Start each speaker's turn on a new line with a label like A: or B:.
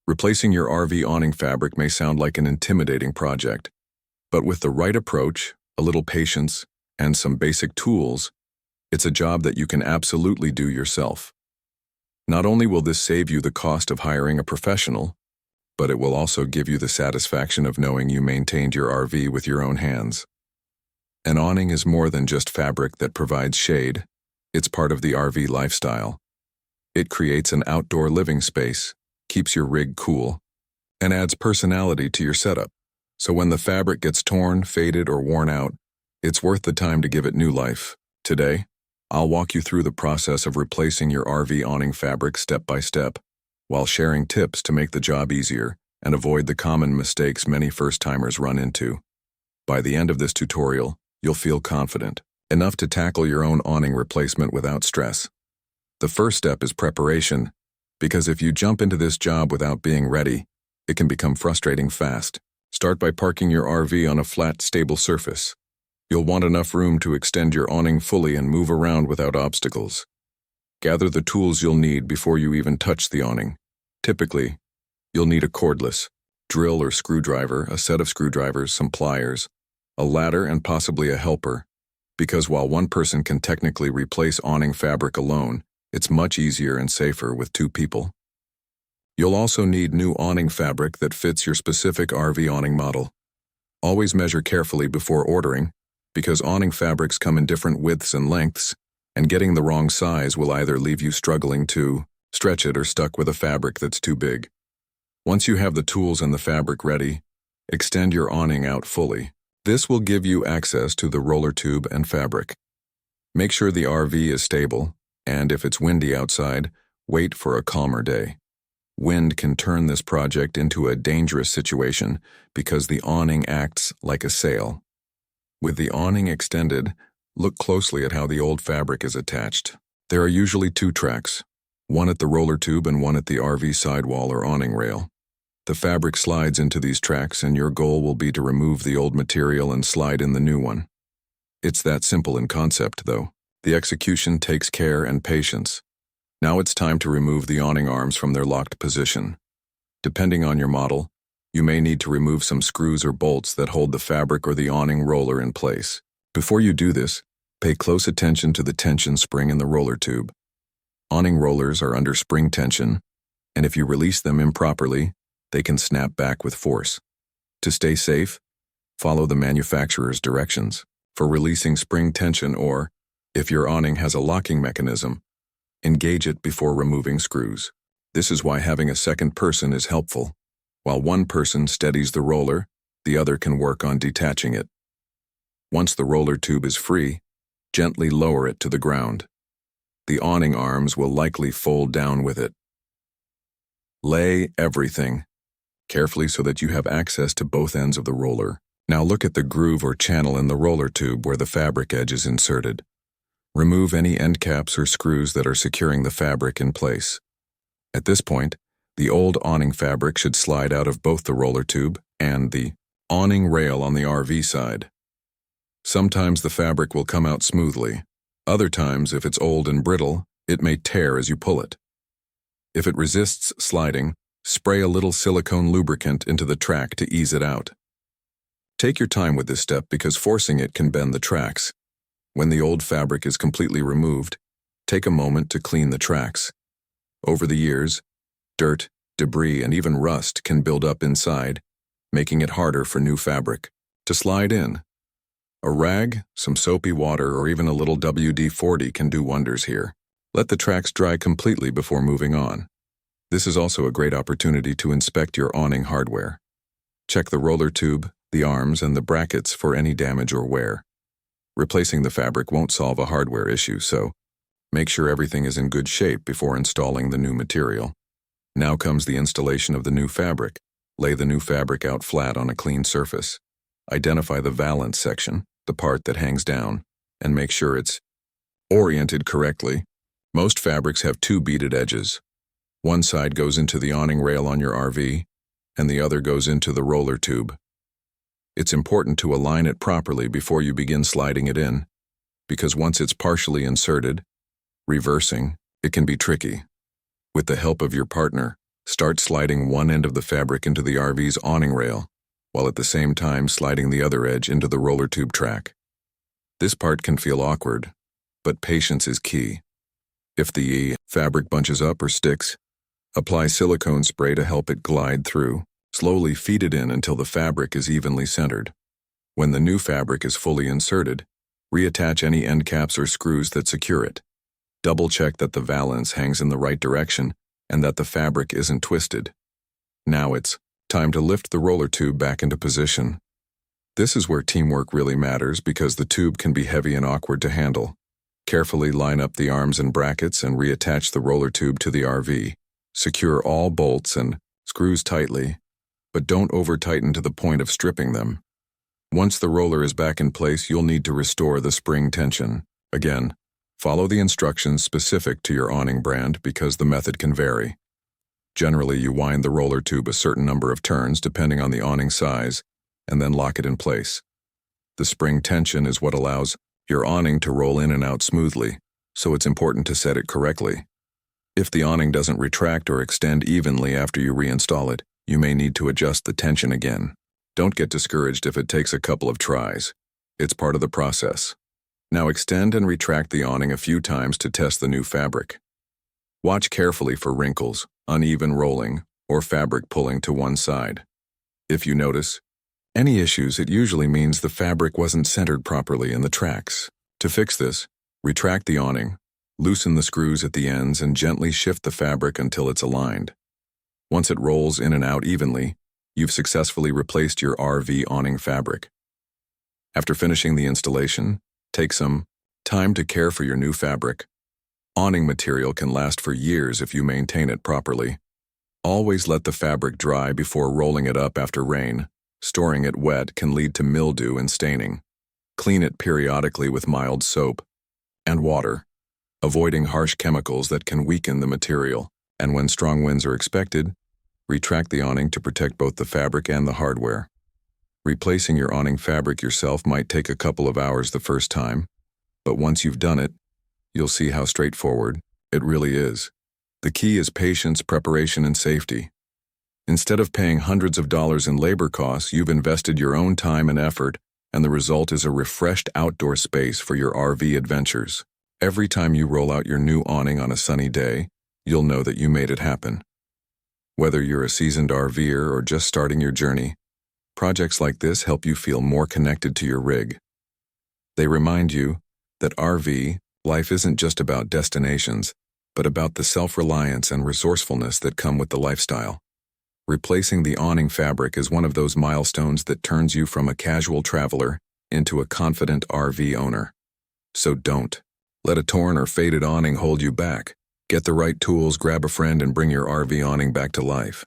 A: Replacing your RV awning fabric may sound like an intimidating project, but with the right approach, a little patience, and some basic tools, it's a job that you can absolutely do yourself. Not only will this save you the cost of hiring a professional, but it will also give you the satisfaction of knowing you maintained your RV with your own hands. An awning is more than just fabric that provides shade. It's part of the RV lifestyle. It creates an outdoor living space, keeps your rig cool, and adds personality to your setup. So when the fabric gets torn, faded, or worn out, it's worth the time to give it new life. Today, I'll walk you through the process of replacing your RV awning fabric step by step, while sharing tips to make the job easier and avoid the common mistakes many first-timers run into. By the end of this tutorial, you'll feel confident enough to tackle your own awning replacement without stress. The first step is preparation, because if you jump into this job without being ready, it can become frustrating fast. Start by parking your RV on a flat, stable surface. You'll want enough room to extend your awning fully and move around without obstacles. Gather the tools you'll need before you even touch the awning. Typically, you'll need a cordless drill or screwdriver, a set of screwdrivers, some pliers, a ladder, and possibly a helper, because while one person can technically replace awning fabric alone, it's much easier and safer with two people. You'll also need new awning fabric that fits your specific RV awning model. Always measure carefully before ordering, because awning fabrics come in different widths and lengths, and getting the wrong size will either leave you struggling to stretch it or stuck with a fabric that's too big. Once you have the tools and the fabric ready, extend your awning out fully. This will give you access to the roller tube and fabric. Make sure the RV is stable, and if it's windy outside, wait for a calmer day. Wind can turn this project into a dangerous situation because the awning acts like a sail. With the awning extended, look closely at how the old fabric is attached. There are usually two tracks, one at the roller tube and one at the RV sidewall or awning rail. The fabric slides into these tracks, and your goal will be to remove the old material and slide in the new one. It's that simple in concept, though. The execution takes care and patience. Now it's time to remove the awning arms from their locked position. Depending on your model, you may need to remove some screws or bolts that hold the fabric or the awning roller in place. Before you do this, pay close attention to the tension spring in the roller tube. Awning rollers are under spring tension, and if you release them improperly, they can snap back with force. To stay safe, follow the manufacturer's directions for releasing spring tension, or, if your awning has a locking mechanism, engage it before removing screws. This is why having a second person is helpful. While one person steadies the roller, the other can work on detaching it. Once the roller tube is free, gently lower it to the ground. The awning arms will likely fold down with it. Lay everything carefully so that you have access to both ends of the roller. Now look at the groove or channel in the roller tube where the fabric edge is inserted. Remove any end caps or screws that are securing the fabric in place. At this point, the old awning fabric should slide out of both the roller tube and the awning rail on the RV side. Sometimes the fabric will come out smoothly. Other times, if it's old and brittle, it may tear as you pull it. If it resists sliding, spray a little silicone lubricant into the track to ease it out. Take your time with this step because forcing it can bend the tracks. When the old fabric is completely removed, take a moment to clean the tracks. Over the years, dirt, debris, and even rust can build up inside, making it harder for new fabric to slide in. A rag, some soapy water, or even a little WD-40 can do wonders here. Let the tracks dry completely before moving on. This is also a great opportunity to inspect your awning hardware. Check the roller tube, the arms, and the brackets for any damage or wear. Replacing the fabric won't solve a hardware issue, so make sure everything is in good shape before installing the new material. Now comes the installation of the new fabric. Lay the new fabric out flat on a clean surface. Identify the valance section, the part that hangs down, and make sure it's oriented correctly. Most fabrics have two beaded edges. One side goes into the awning rail on your RV, and the other goes into the roller tube. It's important to align it properly before you begin sliding it in, because once it's partially inserted, reversing, it can be tricky. With the help of your partner, Start sliding one end of the fabric into the RV's awning rail, while at the same time sliding the other edge into the roller tube track. This part can feel awkward, but patience is key. If the fabric bunches up or sticks, apply silicone spray to help it glide through. Slowly feed it in until the fabric is evenly centered. When the new fabric is fully inserted, reattach any end caps or screws that secure it. Double-check that the valance hangs in the right direction and that the fabric isn't twisted. Now it's time to lift the roller tube back into position. This is where teamwork really matters because the tube can be heavy and awkward to handle. Carefully line up the arms and brackets and reattach the roller tube to the RV. Secure all bolts and screws tightly, but don't over-tighten to the point of stripping them. Once the roller is back in place, you'll need to restore the spring tension. Again, follow the instructions specific to your awning brand because the method can vary. Generally, you wind the roller tube a certain number of turns depending on the awning size, and then lock it in place. The spring tension is what allows your awning to roll in and out smoothly, so it's important to set it correctly. If the awning doesn't retract or extend evenly after you reinstall it, you may need to adjust the tension again. Don't get discouraged if it takes a couple of tries. It's part of the process. Now extend and retract the awning a few times to test the new fabric. Watch carefully for wrinkles, uneven rolling, or fabric pulling to one side. If you notice any issues, it usually means the fabric wasn't centered properly in the tracks. To fix this, retract the awning, loosen the screws at the ends, and gently shift the fabric until it's aligned. Once it rolls in and out evenly, you've successfully replaced your RV awning fabric. After finishing the installation, take some time to care for your new fabric. Awning material can last for years if you maintain it properly. Always let the fabric dry before rolling it up after rain. Storing it wet can lead to mildew and staining. Clean it periodically with mild soap and water, avoiding harsh chemicals that can weaken the material. And when strong winds are expected, retract the awning to protect both the fabric and the hardware. Replacing your awning fabric yourself might take a couple of hours the first time, but once you've done it, you'll see how straightforward it really is. The key is patience, preparation, and safety. Instead of paying hundreds of dollars in labor costs, you've invested your own time and effort, and the result is a refreshed outdoor space for your RV adventures. Every time you roll out your new awning on a sunny day, you'll know that you made it happen. Whether you're a seasoned RVer or just starting your journey, projects like this help you feel more connected to your rig. They remind you that RV life isn't just about destinations, but about the self-reliance and resourcefulness that come with the lifestyle. Replacing the awning fabric is one of those milestones that turns you from a casual traveler into a confident RV owner. So don't let a torn or faded awning hold you back. Get the right tools, grab a friend, and bring your RV awning back to life.